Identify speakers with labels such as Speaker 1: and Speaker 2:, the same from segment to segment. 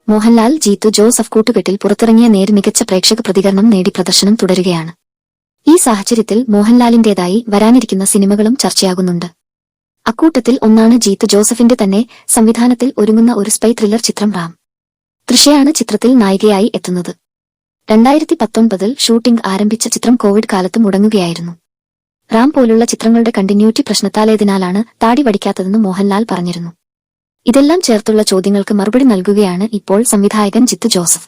Speaker 1: Mohanlal Jeethu Joseph കൂട്ടുകെട്ടിൽ പുറത്തിറങ്ങിയ നേര് മികച്ച പ്രേക്ഷക പ്രതികരണം നേടി പ്രദർശനം തുടരുകയാണ്. ഈ സാഹചര്യത്തിൽ മോഹൻലാലിന്റേതായി വരാനിരിക്കുന്ന സിനിമകളും ചർച്ചയാകുന്നുണ്ട്. അക്കൂട്ടത്തിൽ ഒന്നാണ് ജീത്തു ജോസഫിന്റെ തന്നെ സംവിധാനത്തിൽ ഒരുങ്ങുന്ന ഒരു സ്പൈ ത്രില്ലർ ചിത്രം റാം. തൃഷയാണ് ചിത്രത്തിൽ നായികയായി എത്തുന്നത്. 2019 ഷൂട്ടിംഗ് ആരംഭിച്ച ചിത്രം കോവിഡ് കാലത്ത് മുടങ്ങുകയായിരുന്നു. റാം പോലുള്ള ചിത്രങ്ങളുടെ കണ്ടിന്യൂറ്റി പ്രശ്നത്താലേതിനാലാണ് താടി വടിക്കാത്തതെന്ന് മോഹൻലാൽ പറഞ്ഞിരുന്നു. ഇതെല്ലാം ചേർത്തുള്ള ചോദ്യങ്ങൾക്ക് മറുപടി നൽകുകയാണ് ഇപ്പോൾ സംവിധായകൻ ജീത്തു ജോസഫ്.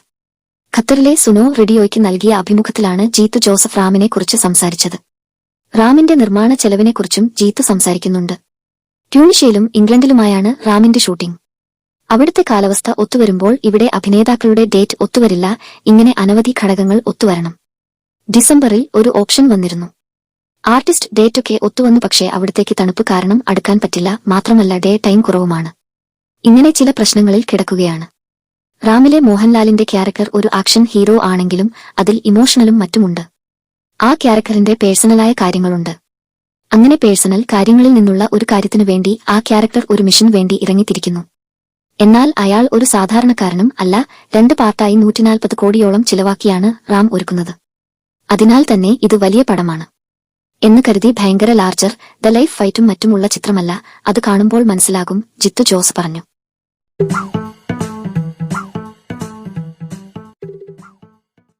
Speaker 1: ഖത്തറിലെ സുനോ റേഡിയോയ്ക്ക് നൽകിയ അഭിമുഖത്തിലാണ് ജീത്തു ജോസഫ് റാമിനെ കുറിച്ച് സംസാരിച്ചത്. റാമിന്റെ നിർമ്മാണ ചെലവിനെക്കുറിച്ചും ജീത്തു സംസാരിക്കുന്നുണ്ട്. ട്യൂണീഷ്യയിലും ഇംഗ്ലണ്ടിലുമായാണ് റാമിന്റെ ഷൂട്ടിംഗ്. അവിടുത്തെ കാലാവസ്ഥ ഒത്തുവരുമ്പോൾ ഇവിടെ അഭിനേതാക്കളുടെ ഡേറ്റ് ഒത്തുവരില്ല. ഇങ്ങനെ അനവധി ഘടകങ്ങൾ ഒത്തുവരണം. ഡിസംബറിൽ ഒരു ഓപ്ഷൻ വന്നിരുന്നു. ആർട്ടിസ്റ്റ് ഡേറ്റൊക്കെ ഒത്തുവന്നു, പക്ഷേ അവിടത്തേക്ക് തണുപ്പ് കാരണം അടുക്കാൻ പറ്റില്ല. മാത്രമല്ല ഡേ ടൈം കുറവുമാണ്. ഇങ്ങനെ ചില പ്രശ്നങ്ങളിൽ കിടക്കുകയാണ്. റാമിലെ മോഹൻലാലിന്റെ ക്യാരക്ടർ ഒരു ആക്ഷൻ ഹീറോ ആണെങ്കിലും അതിൽ ഇമോഷണലും മറ്റുമുണ്ട്. ആ ക്യാരക്ടറിന്റെ പേഴ്സണലായ കാര്യങ്ങളുണ്ട്. അങ്ങനെ പേഴ്സണൽ കാര്യങ്ങളിൽ നിന്നുള്ള ഒരു കാര്യത്തിനു വേണ്ടി ആ ക്യാരക്ടർ ഒരു മിഷൻ വേണ്ടി ഇറങ്ങിത്തിരിക്കുന്നു. എന്നാൽ അയാൾ ഒരു സാധാരണക്കാരനും അല്ല. 2 പാർട്ടായി 140 കോടിയോളം ചിലവാക്കിയാണ് റാം ഒരുക്കുന്നത്. അതിനാൽ തന്നെ ഇത് വലിയ പടമാണ് എന്ന് കരുതി ഭയങ്കര ലാർജർ ദ ലൈഫ് ഫൈറ്റും മറ്റുമുള്ള ചിത്രമല്ല. അത് കാണുമ്പോൾ മനസ്സിലാകും, ജീത്തു ജോസ് പറഞ്ഞു.